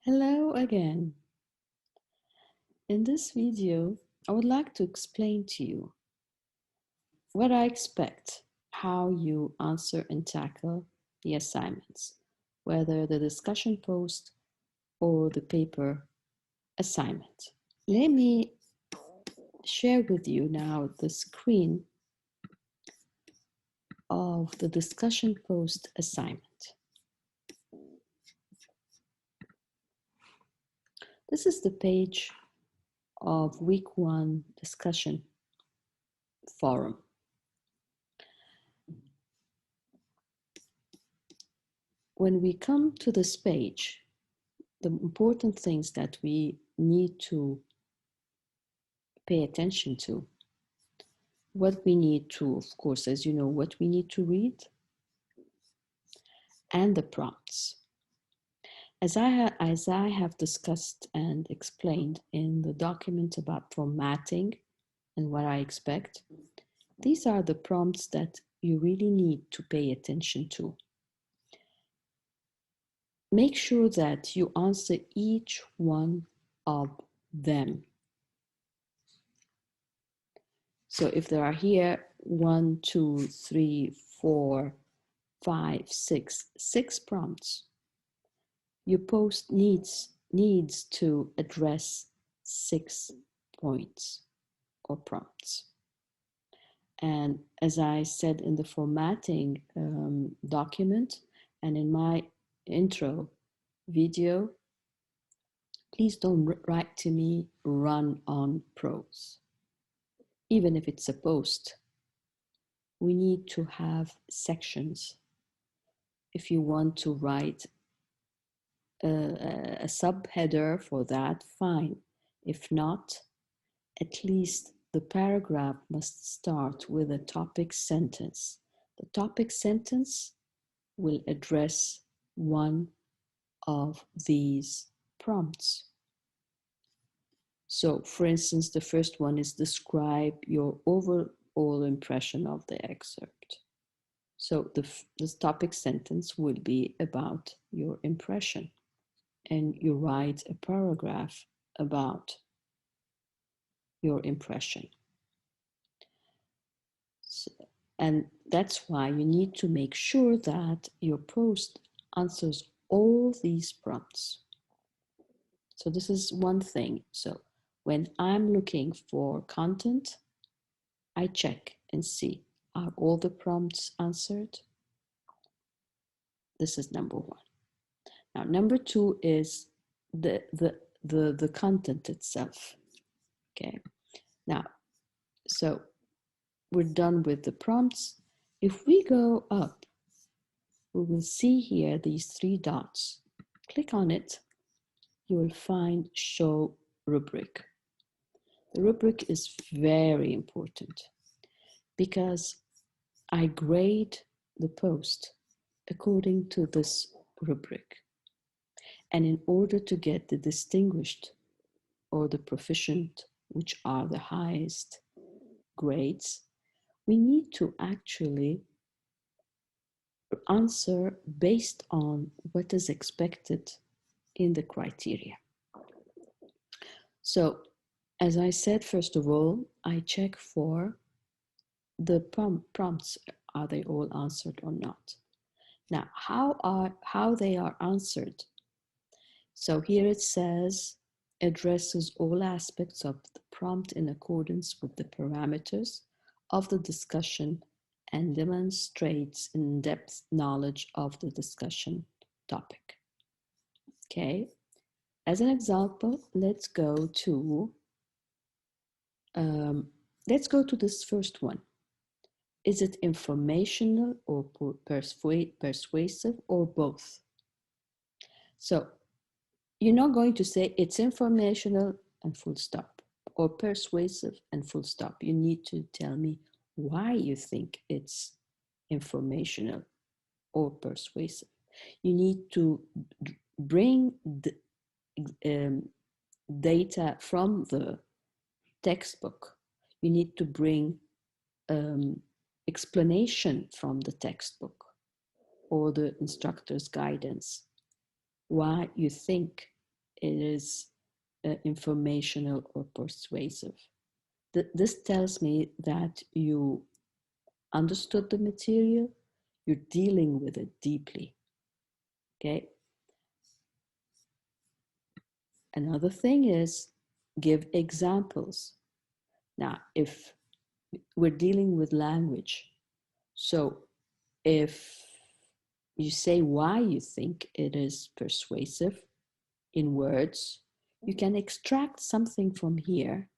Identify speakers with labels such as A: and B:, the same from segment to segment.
A: Hello again. In this video, I would like to explain to you what I expect, how you answer and tackle the assignments, whether the discussion post or the paper assignment. Let me share with you now the screen of the discussion post assignment. This is the page of week 1 discussion forum. When we come to this page, the important things that we need to pay attention to, what we need to, of course, as you know, what we need to read, and the prompts. As I have discussed and explained in the document about formatting and what I expect, these are the prompts that you really need to pay attention to. Make sure that you answer each one of them. So if there are here 1, 2, 3, 4, 5, 6 prompts, your post needs to address 6 points or prompts. And as I said in the formatting document and in my intro video, please don't write to me run on prose. Even if it's a post, we need to have sections. If you want to write a subheader for that, fine. If not, at least the paragraph must start with a topic sentence. The topic sentence will address one of these prompts. So, for instance, the first one is describe your overall impression of the excerpt. So the topic sentence will be about your impression, and you write a paragraph about your impression. And that's why you need to make sure that your post answers all these prompts. So this is one thing. So when I'm looking for content, I check and see, are all the prompts answered? This is number 1. Now, number 2 is the content itself. Okay. Now, so we're done with the prompts. If we go up, we will see here these 3 dots. Click on it. You will find show rubric. The rubric is very important because I grade the post according to this rubric. And in order to get the distinguished or the proficient, which are the highest grades, we need to actually answer based on what is expected in the criteria. So, as I said, first of all, I check for the prompts. Are they all answered or not? Now, how they are answered? So here it says, addresses all aspects of the prompt in accordance with the parameters of the discussion and demonstrates in-depth knowledge of the discussion topic. Okay, as an example, let's go to this first one. Is it informational or persuasive or both? So you're not going to say it's informational and full stop or persuasive and full stop. You need to tell me why you think it's informational or persuasive. You need to bring the data from the textbook. You need to bring explanation from the textbook or the instructor's guidance, why you think it is informational or persuasive. This tells me that you understood the material, you're dealing with it deeply. Okay. Another thing is give examples. Now, if we're dealing with language, so if you say why you think it is persuasive in words, you can extract something from here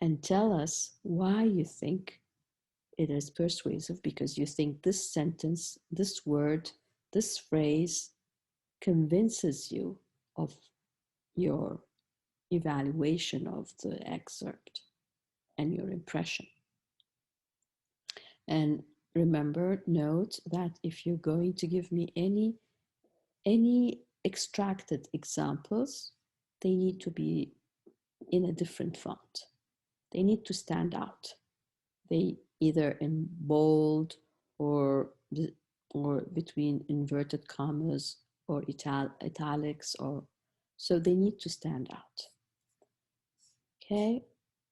A: and tell us why you think it is persuasive, because you think this sentence, this word, this phrase convinces you of your evaluation of the excerpt and your impression. And remember, note that if you're going to give me any extracted examples, they need to be in a different font. They need to stand out. They either in bold or between inverted commas or italics, or so they need to stand out. Okay,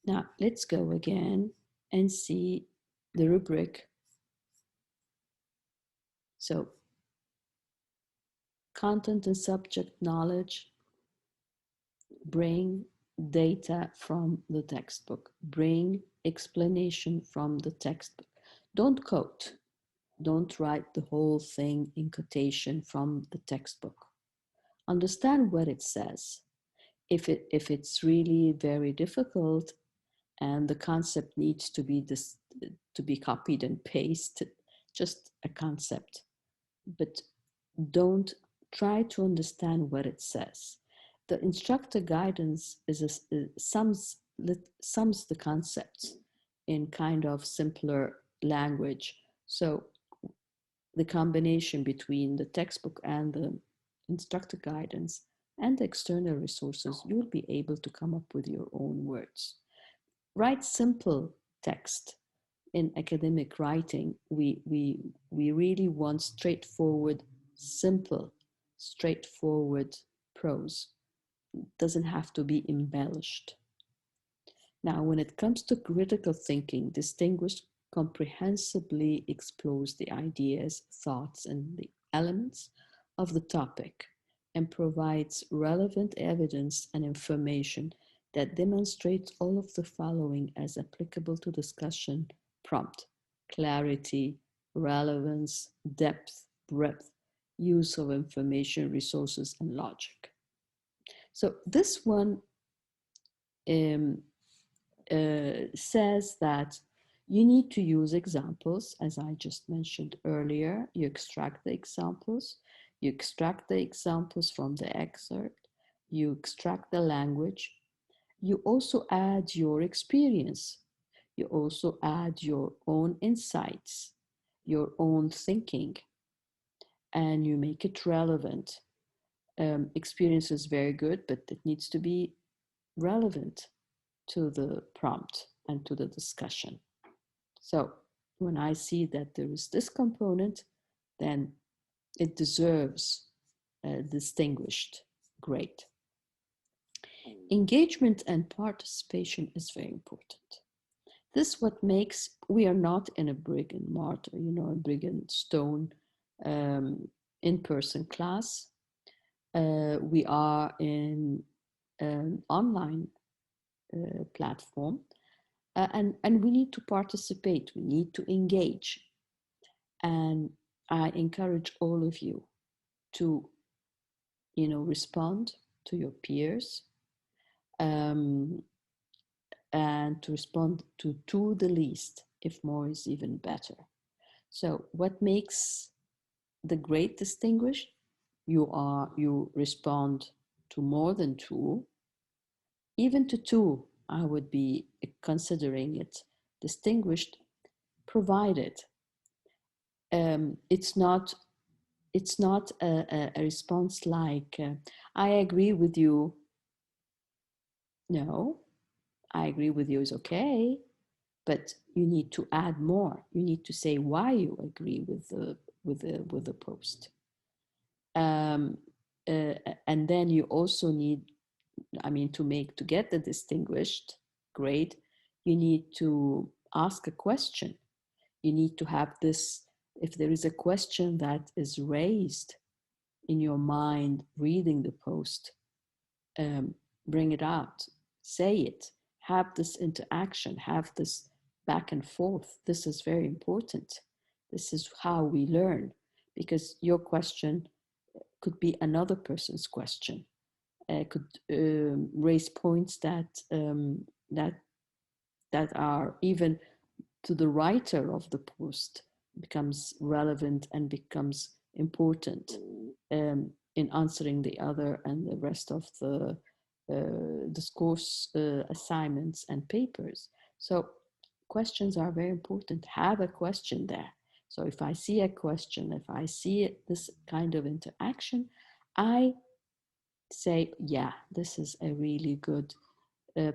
A: now let's go again and see the rubric. So content and subject knowledge, bring data from the textbook, bring explanation from the textbook. Don't quote, don't write the whole thing in quotation from the textbook. Understand what it says. If it's really very difficult and the concept needs to be copied and pasted, just a concept, but don't try to understand what it says. The instructor guidance sums the concepts in kind of simpler language. So the combination between the textbook and the instructor guidance and the external resources, you'll be able to come up with your own words. Write simple text. In academic writing, we really want straightforward, simple, straightforward prose. It doesn't have to be embellished. Now, when it comes to critical thinking, distinguish comprehensively explores the ideas, thoughts, and the elements of the topic and provides relevant evidence and information that demonstrates all of the following as applicable to discussion: prompt, clarity, relevance, depth, breadth, use of information, resources, and logic. So this one says that you need to use examples, as I just mentioned earlier. You extract the examples. You extract the examples from the excerpt. You extract the language. You also add your experience. You also add your own insights, your own thinking, and you make it relevant. Experience is very good, but it needs to be relevant to the prompt and to the discussion. So when I see that there is this component, then it deserves a distinguished grade. Engagement and participation is very important. This is what makes, we are not in a brick and mortar, a brick and stone in-person class. We are in an online platform, and we need to participate, we need to engage. And I encourage all of you to, respond to your peers, and to respond to the least, if more is even better. So what makes the grade distinguished? You respond to more than two, even to two. I would be considering it distinguished, provided it's not a response like I agree with you. No, I agree with you is okay, but you need to add more. You need to say why you agree with the post. and then you also need, I mean, to get the distinguished grade, you need to ask a question. You need to have this, if there is a question that is raised in your mind reading the post, bring it out, say it, have this interaction, have this back and forth. This is very important. This is how we learn, because your question could be another person's question, could raise points that that are even to the writer of the post becomes relevant and becomes important in answering the other and the rest of the discourse assignments and papers. So questions are very important. Have a question there. So if I see a question, if I see this kind of interaction, I say, yeah, this is a really good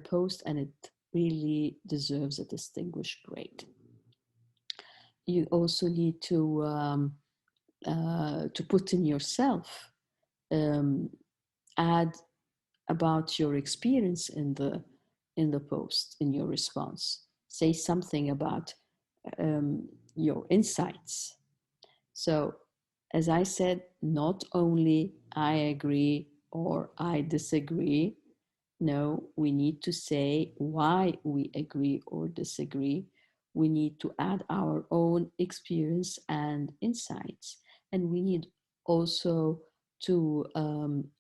A: post and it really deserves a distinguished grade. You also need to put in yourself, add about your experience in the post, in your response. Say something about your insights. So, as I said, not only I agree or I disagree. No, we need to say why we agree or disagree. We need to add our own experience and insights. And we need also to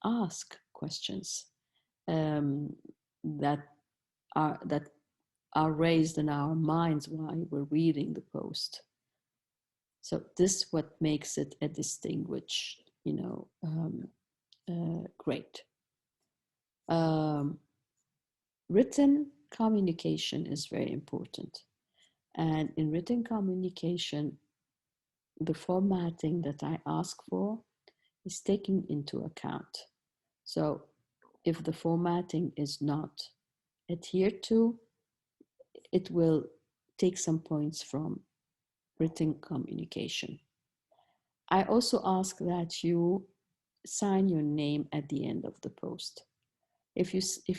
A: ask questions that are raised in our minds while we're reading the post. So this what makes it a distinguished, grade. Written communication is very important. And in written communication, the formatting that I ask for is taken into account. So if the formatting is not adhered to, it will take some points from written communication. I also ask that you sign your name at the end of the post. If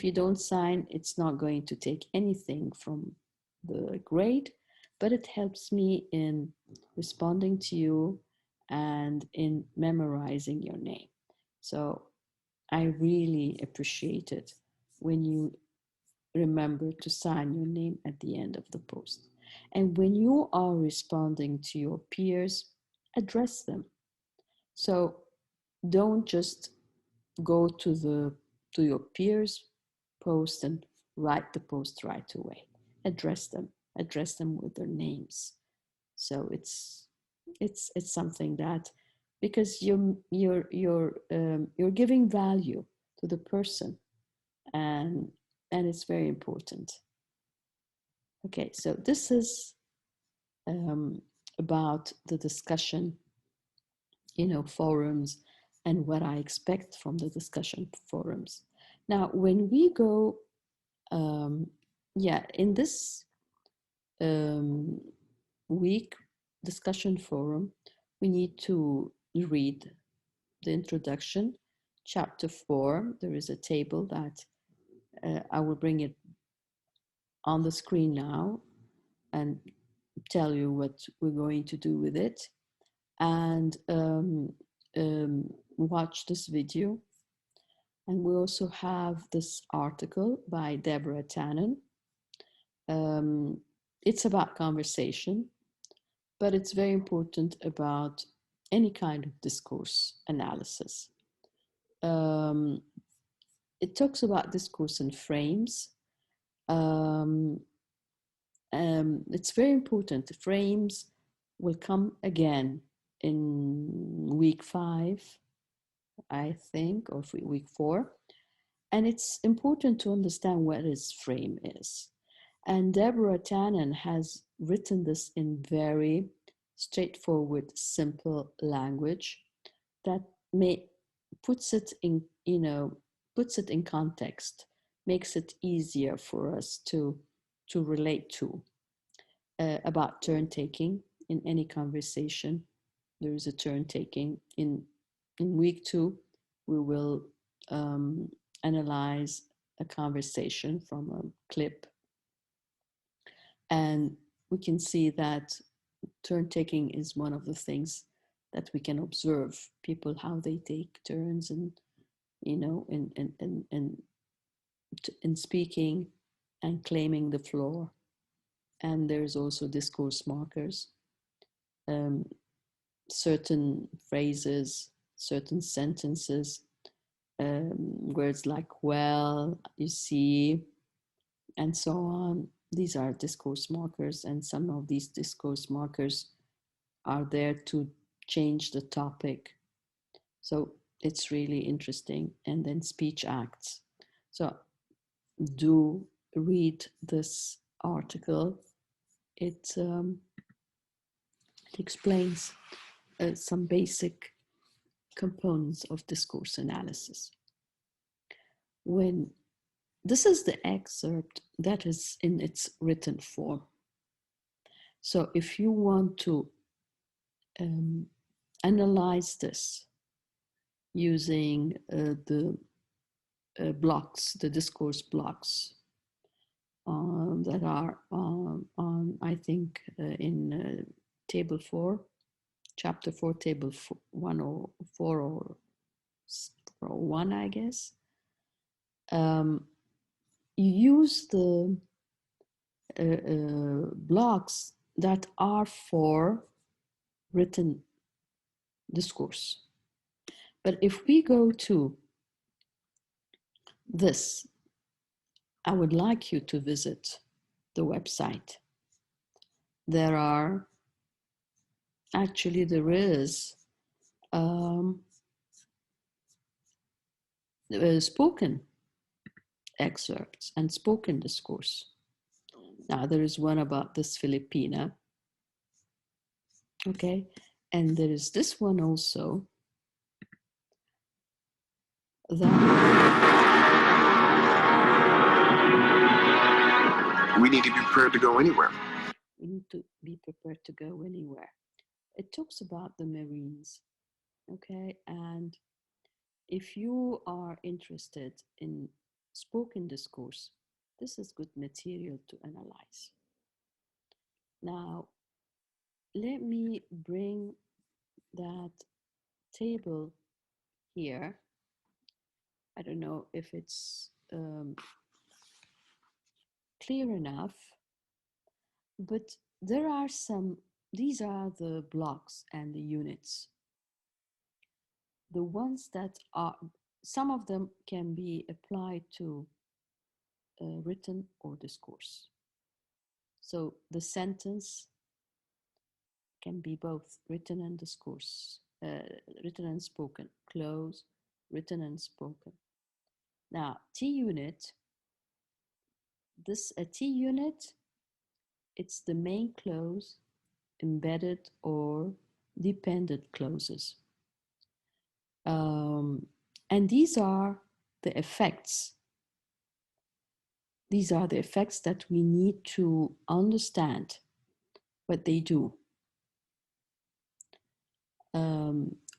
A: you don't sign, it's not going to take anything from the grade, but it helps me in responding to you and in memorizing your name. So I really appreciate it when you remember to sign your name at the end of the post. And when you are responding to your peers, address them. So don't just go to your peers post and write the post right away. Address them with their names. So it's something that, because you're giving value to the person, and it's very important. Okay, so this is about the discussion, forums, and what I expect from the discussion forums. Now, when we go, in this week discussion forum, we need to read the introduction, chapter 4. There is a table that I will bring it on the screen now and tell you what we're going to do with it, and watch this video. And we also have this article by Deborah Tannen. It's about conversation, but it's very important about any kind of discourse analysis. It talks about discourse and frames. It's very important. The frames will come again in week 5, I think, or week 4. And it's important to understand what his frame is. And Deborah Tannen has written this in very straightforward, simple language that puts it in context, makes it easier for us to relate to. About turn taking in any conversation. There is a turn taking in week 2. we will analyze a conversation from a clip, and we can see that turn taking is one of the things that we can observe people how they take turns, and you know, in speaking and claiming the floor. And there's also discourse markers, certain phrases, certain sentences, words like well, you see, and so on. These are discourse markers, and some of these discourse markers are there to change the topic. So it's really interesting. And then speech acts. So do read this article. It explains some basic components of discourse analysis. When this is the excerpt that is in its written form. So if you want to analyze this using the blocks, the discourse blocks that are on, I think, in table 4, chapter 4, table 104 or 1, I guess. You use the blocks that are for written discourse. But if we go to this, I would like you to visit the website. There is spoken excerpts and spoken discourse. Now there is one about this Filipina, okay? And there is this one also that
B: we need to be prepared to go anywhere.
A: We need to be prepared to go anywhere. It talks about the Marines, okay? And if you are interested in spoken discourse, this is good material to analyze. Now, let me bring that table here. I don't know if it's clear enough, but there are these are the blocks and the units. The ones that are, some of them can be applied to written or discourse. So the sentence can be both written and discourse, written and spoken, close, written and spoken. Now, T unit, a T unit, it's the main clause, embedded or dependent clauses. And these are the effects. These are the effects that we need to understand what they do.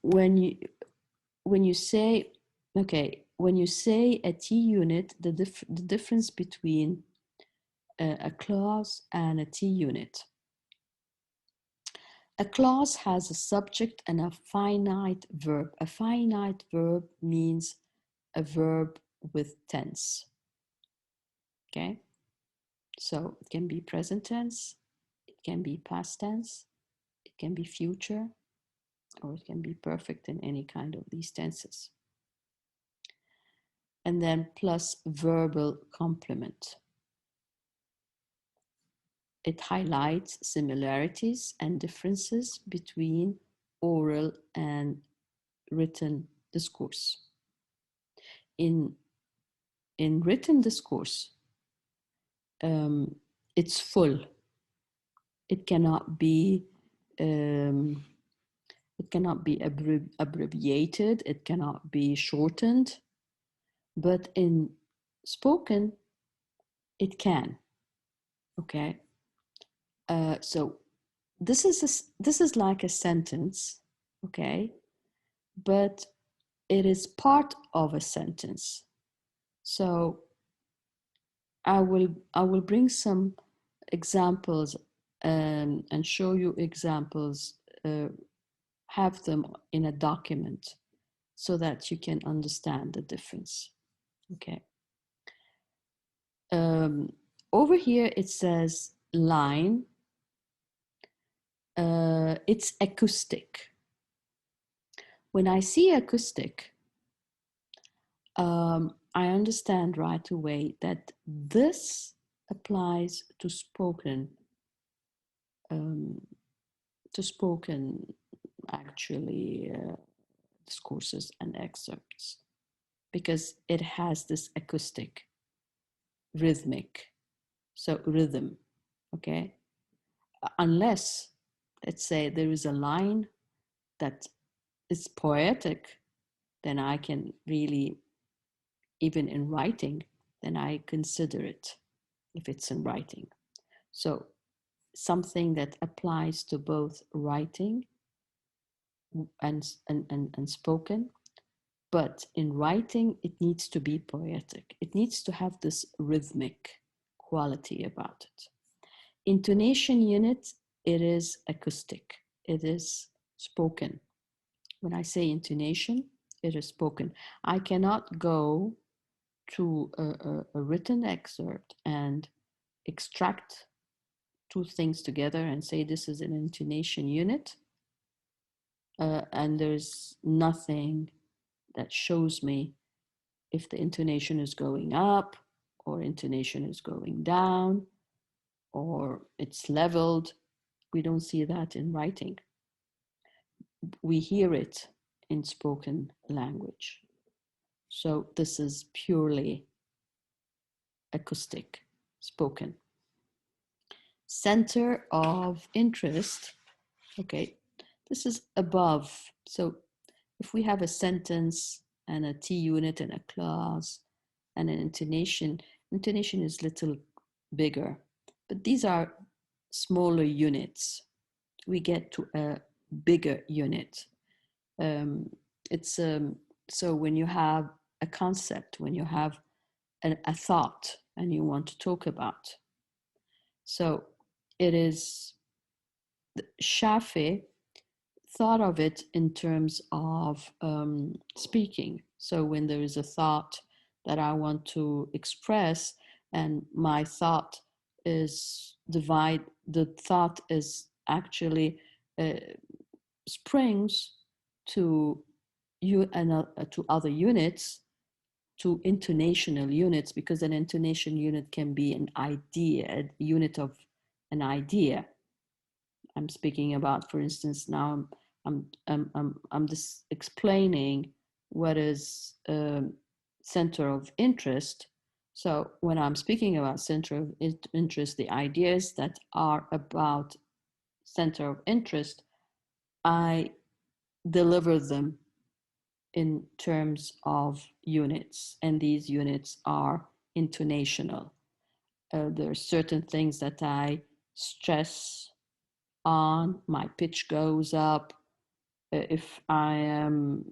A: When you say, okay, when you say a T unit, the difference between a clause and a T unit. A clause has a subject and a finite verb. A finite verb means a verb with tense. Okay, so it can be present tense, it can be past tense, it can be future, or it can be perfect in any kind of these tenses. And then plus verbal complement. It highlights similarities and differences between oral and written discourse. In written discourse, it's full. It cannot be abbreviated. It cannot be shortened. But in spoken, it can. Okay. So this is like a sentence. Okay, but it is part of a sentence. So I will bring some examples and show you examples, have them in a document so that you can understand the difference. Okay. Over here it says line. It's acoustic. When I see acoustic, I understand right away that this applies to spoken actually discourses and excerpts, because it has this acoustic, rhythmic, so rhythm, okay? Unless, let's say, there is a line that is poetic, then I can really, even in writing, then I consider it if it's in writing. So something that applies to both writing and spoken, but in writing it needs to be poetic. It needs to have this rhythmic quality about it. Intonation unit, it is acoustic, it is spoken. When I say intonation, it is spoken. I cannot go to a written excerpt and extract two things together and say this is an intonation unit, and there's nothing that shows me if the intonation is going up or intonation is going down or it's leveled. We don't see that in writing. We hear it in spoken language. So this is purely acoustic, spoken. Center of interest, okay, this is above. So if we have a sentence and a T unit and a clause and an intonation, intonation is a little bigger, but these are smaller units. We get to a bigger unit. So when you have a concept, when you have a thought and you want to talk about, so it is, Shafi thought of it in terms of speaking. So when there is a thought that I want to express and my thought is the thought is actually springs to to other units, to intonational units, because an intonation unit can be an idea, a unit of an idea. I'm speaking about, for instance, now I'm just explaining what is center of interest. So when I'm speaking about center of interest, the ideas that are about center of interest, I deliver them in terms of units, and these units are intonational. There are certain things that I stress on, my pitch goes up. If I am,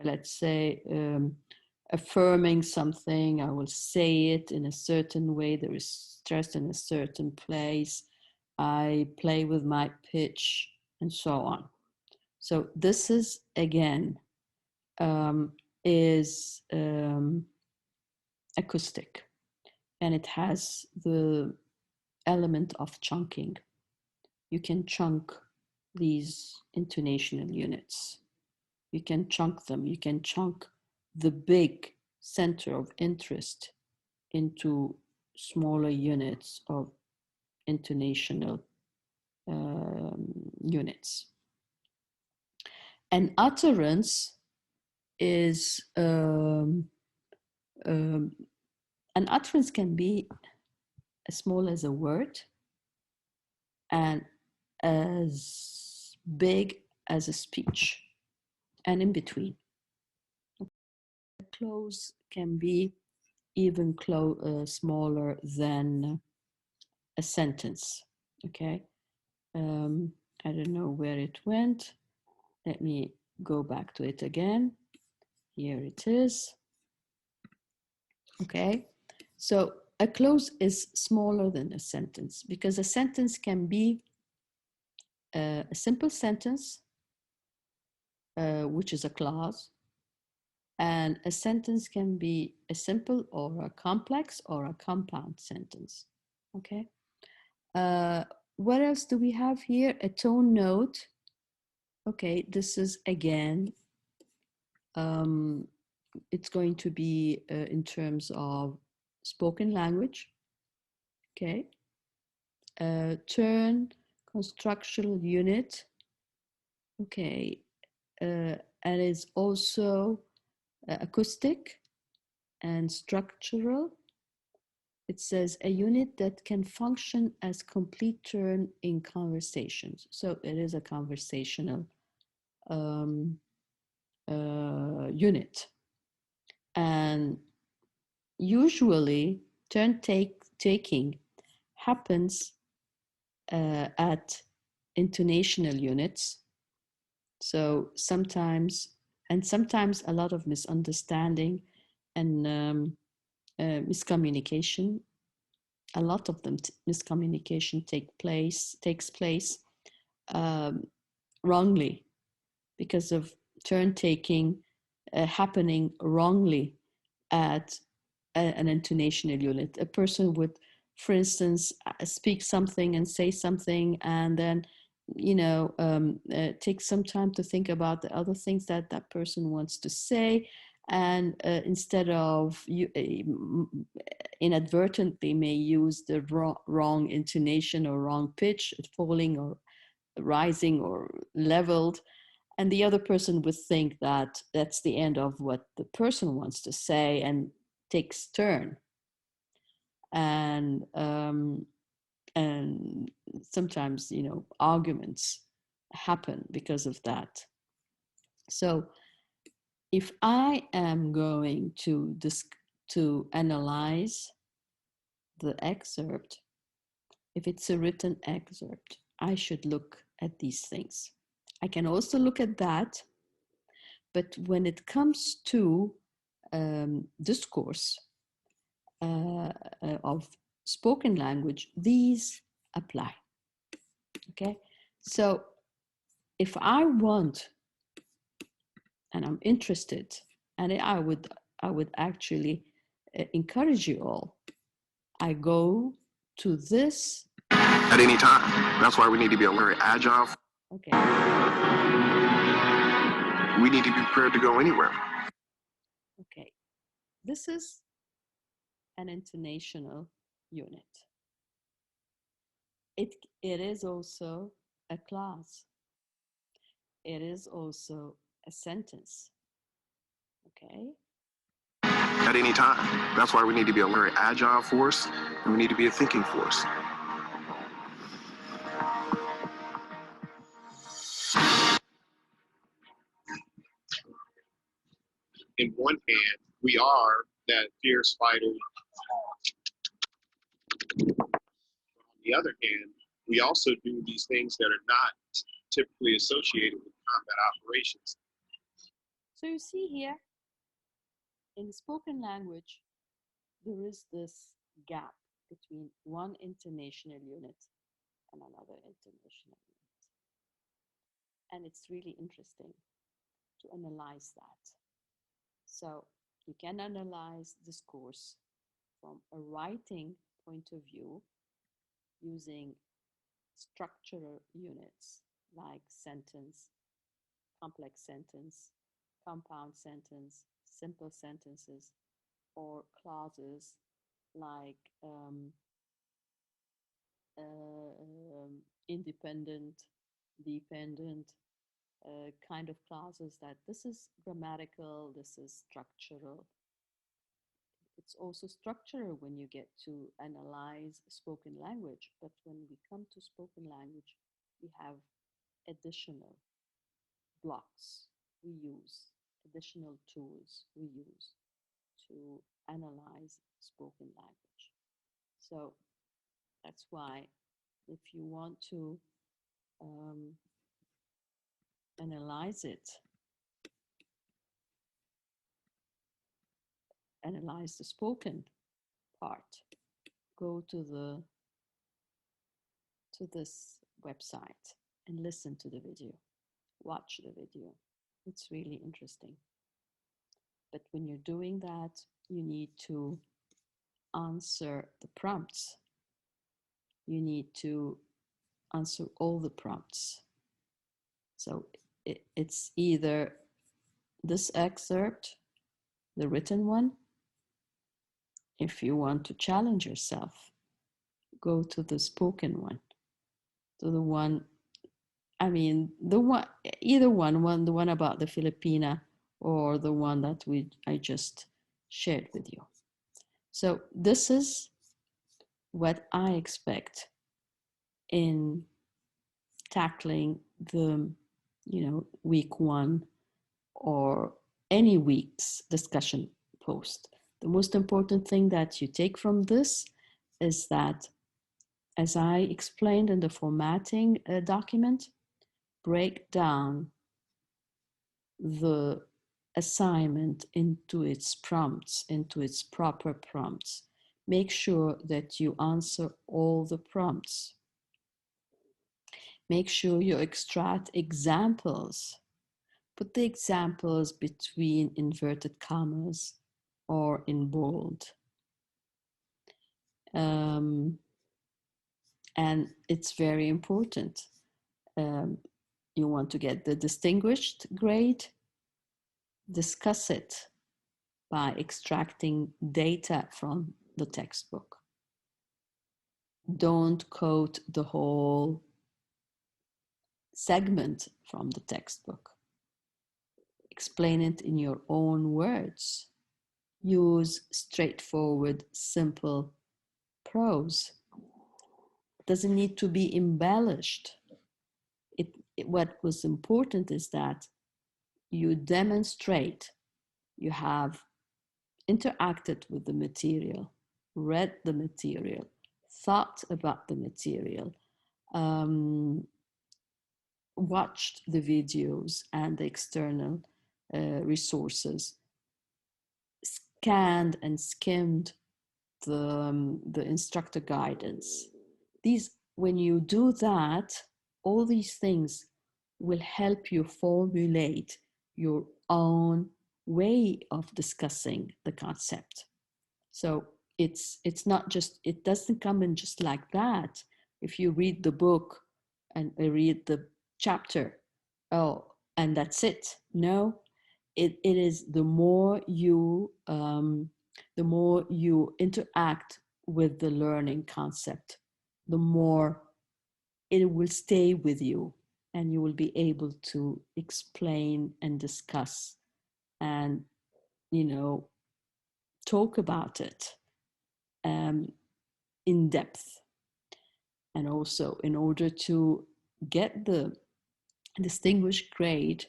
A: let's say, affirming something, I will say it in a certain way. There is stress in a certain place. I play with my pitch and so on. So this is, again, is acoustic, and it has the element of chunking. You can chunk these intonational units. You can chunk them. You can chunk the big center of interest into smaller units of intonational units. An utterance is an utterance can be as small as a word and as big as a speech, and in between. A close can be even smaller than a sentence. Okay, I don't know where it went. Let me go back to it again. Here it is. Okay, so a clause is smaller than a sentence because a sentence can be a simple sentence, which is a clause, and a sentence can be a simple or a complex or a compound sentence. Okay. What else do we have here? A tone note. Okay, this is again, it's going to be in terms of spoken language. Okay. Turn, constructional unit. Okay. And it's also acoustic and structural. It says a unit that can function as complete turn in conversations. So it is a conversational unit. And usually turn taking happens at intonational units. So sometimes a lot of misunderstanding and miscommunication. A lot of them miscommunication takes place wrongly because of turn taking happening wrongly at an intonational unit. A person would, for instance, speak something and say something, and then take some time to think about the other things that that person wants to say, and instead of inadvertently may use the wrong intonation or wrong pitch, falling or rising or leveled, and the other person would think that that's the end of what the person wants to say and takes turn. And sometimes arguments happen because of that. So if I am going to analyze the excerpt, if it's a written excerpt, I should look at these things. I can also look at that, but when it comes to discourse of spoken language, these apply. Okay, so if I want and I'm interested, and I would actually encourage you all, I go to this
B: at any time. That's why we need to be very agile.
A: Okay.
B: We need to be prepared to go anywhere.
A: Okay. This is an intonational unit. It is also a clause. It is also a sentence. Okay.
B: At any time. That's why we need to be a very agile force, and we need to be a thinking force. In one hand, we are that fierce fighter. On the other hand, we also do these things that are not typically associated with combat operations.
A: So you see here, in spoken language, there is this gap between one intonational unit and another intonational unit. And it's really interesting to analyze that. So you can analyze discourse from a writing point of view using structural units like sentence, complex sentence, compound sentence, simple sentences, or clauses like independent, dependent, kind of clauses that this is grammatical, this is structural. It's also structural when you get to analyze spoken language, but when we come to spoken language, we have additional blocks we use, additional tools we use to analyze spoken language. So that's why if you want to analyze it, analyze the spoken part, go to this website and listen to the video, watch the video. It's really interesting. But when you're doing that, you need to answer the prompts. You need to answer all the prompts. So it's either this excerpt, the written one. If you want to challenge yourself, go to the spoken one, to the one, I mean, the one, either one, the one about the Filipina or the one that I just shared with you. So this is what I expect in tackling the, week one or any week's discussion post. The most important thing that you take from this is that, as I explained in the formatting document, break down the assignment into its prompts, into its proper prompts. Make sure that you answer all the prompts. Make sure you extract examples. Put the examples between inverted commas or in bold. And it's very important. You want to get the distinguished grade, discuss it by extracting data from the textbook. Don't quote the whole segment from the textbook. Explain it in your own words. Use straightforward, simple prose. It doesn't need to be embellished. What was important is that you demonstrate you have interacted with the material, read the material, thought about the material, watched the videos and the external resources, scanned and skimmed the instructor guidance. When you do that, all these things will help you formulate your own way of discussing the concept. So it's not just, it doesn't come in just like that. If you read the book and read the chapter, and that's it. No, it is the more you interact with the learning concept, the more it will stay with you, and you will be able to explain and discuss and talk about it in depth. And also, in order to get the distinguished grade,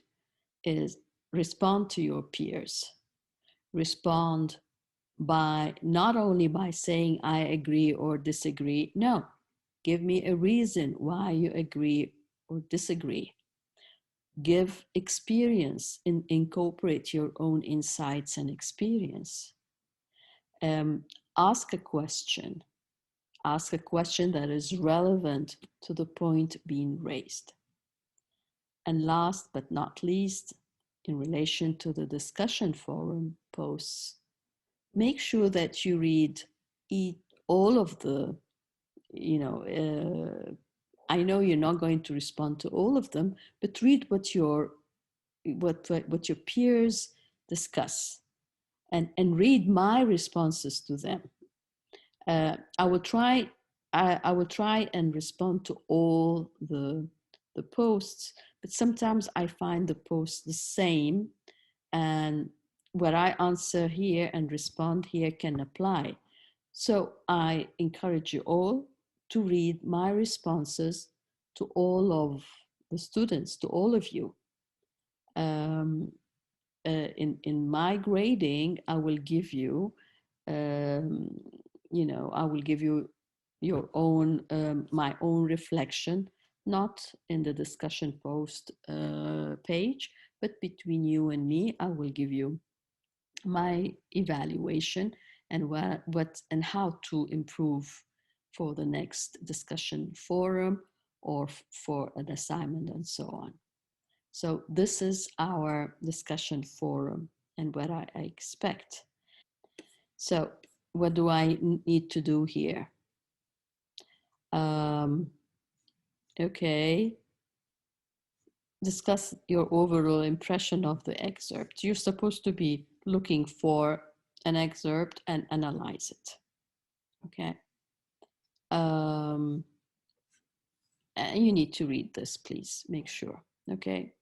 A: is respond to your peers. Respond by not only by saying I agree or disagree. No, give me a reason why you agree or disagree. Give experience, incorporate your own insights and experience. Ask a question. Ask a question that is relevant to the point being raised. And last but not least, in relation to the discussion forum posts, make sure that you read all of the, I know you're not going to respond to all of them, but read what your peers discuss, and read my responses to them. I will try and respond to all the posts, but sometimes I find the posts the same, and what I answer here and respond here can apply. So I encourage you all to read my responses to all of the students, to all of you. In my grading, I will give you, I will give you your own, my own reflection, not in the discussion post page, but between you and me, I will give you my evaluation and what and how to improve for the next discussion forum or for an assignment and so on. So this is our discussion forum and what I expect. So what do I need to do here? Okay, discuss your overall impression of the excerpt. You're supposed to be looking for an excerpt and analyze it. Okay. And you need to read this, please. Make sure. Okay.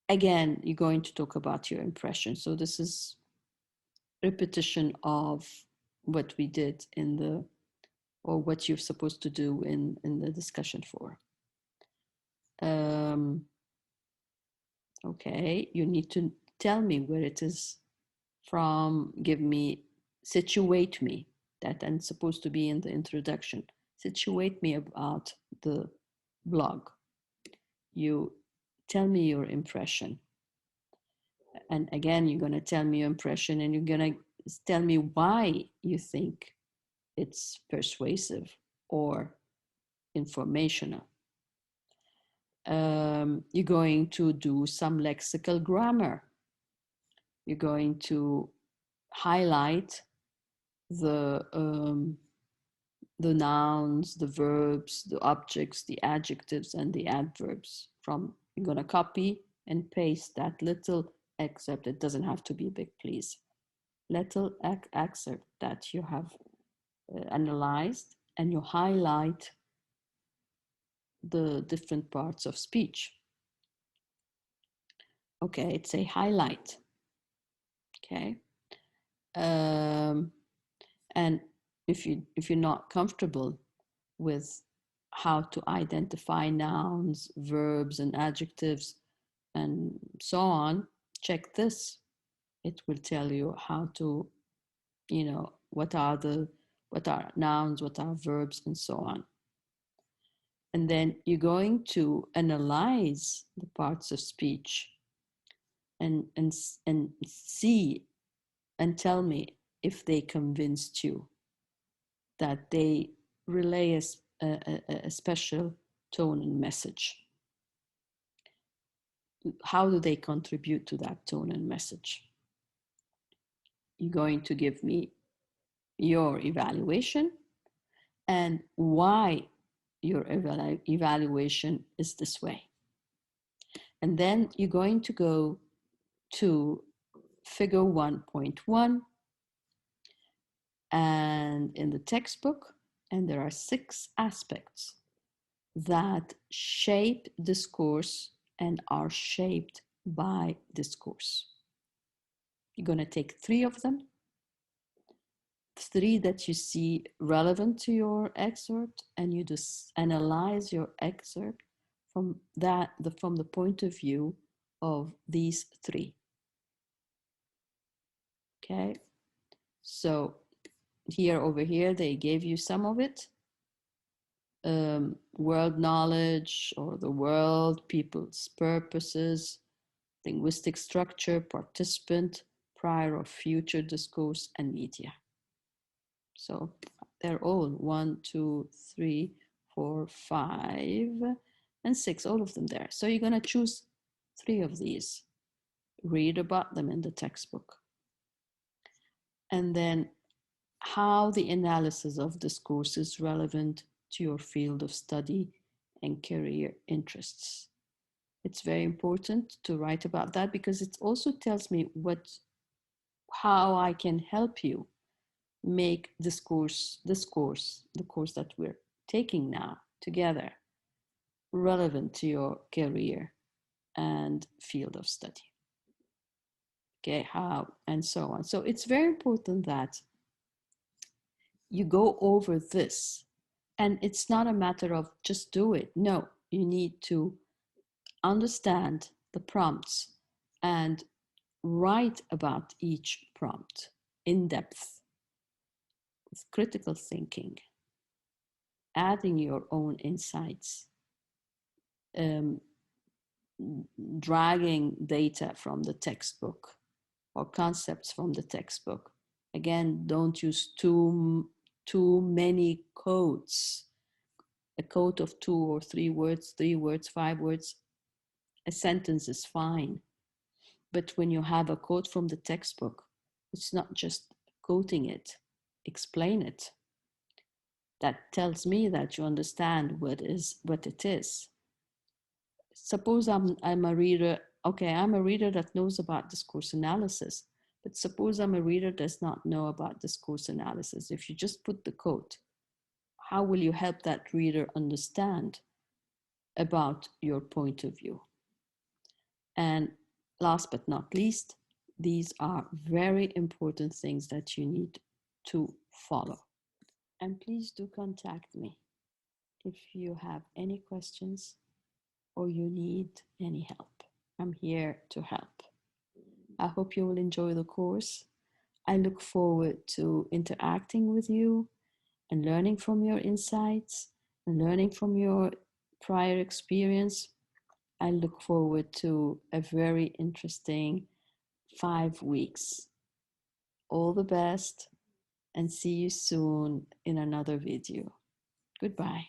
A: Again, you're going to talk about your impression. So this is repetition of what we did in the, or what you're supposed to do in the discussion forum. Okay, you need to tell me where it is from, give me, situate me, that and supposed to be in the introduction. Situate me about the blog. You tell me your impression. And again, you're going to tell me your impression and you're going to tell me why you think it's persuasive or informational. You're going to do some lexical grammar. You're going to highlight the nouns, the verbs, the objects, the adjectives, and the adverbs from, you're going to copy and paste that little excerpt. It doesn't have to be big, please. Little excerpt that you have analyzed, and you highlight the different parts of speech. Okay, it's a highlight. Okay. And if you're not comfortable with how to identify nouns, verbs, and adjectives, and so on, check this. It will tell you how to, what are nouns, what are verbs, and so on. And then you're going to analyze the parts of speech and see and tell me if they convinced you that they relay a special tone and message. How do they contribute to that tone and message? You're going to give me your evaluation and why your evaluation is this way. And then you're going to go to figure 1.1 and in the textbook, and there are 6 aspects that shape discourse and are shaped by discourse. You're going to take 3 of them, 3 that you see relevant to your excerpt, and you just analyze your excerpt from the point of view of these 3. Okay, so over here they gave you some of it. World knowledge or the world, people's purposes, linguistic structure, participant, prior or future discourse, and media. So they're all 1, 2, 3, 4, 5, and 6, all of them there. So you're going to choose 3 of these, read about them in the textbook. And then how the analysis of discourse is relevant to your field of study and career interests. It's very important to write about that because it also tells me how I can help you make the course that we're taking now together, relevant to your career and field of study. Okay, how and so on. So it's very important that you go over this, and it's not a matter of just do it. No, you need to understand the prompts and write about each prompt in depth with critical thinking, adding your own insights, dragging data from the textbook or concepts from the textbook. Again, don't use too many quotes. A quote of 2 or 3 words, 3 words, 5 words, a sentence is fine. But when you have a quote from the textbook, it's not just quoting it, explain it. That tells me that you understand what it is. Suppose I'm a reader, okay, I'm a reader that knows about discourse analysis, but suppose I'm a reader that does not know about discourse analysis. If you just put the quote, how will you help that reader understand about your point of view? And last but not least, these are very important things that you need to follow. And please do contact me if you have any questions or you need any help. I'm here to help. I hope you will enjoy the course. I look forward to interacting with you and learning from your insights and learning from your prior experience. I look forward to a very interesting 5 weeks. All the best and see you soon in another video. Goodbye.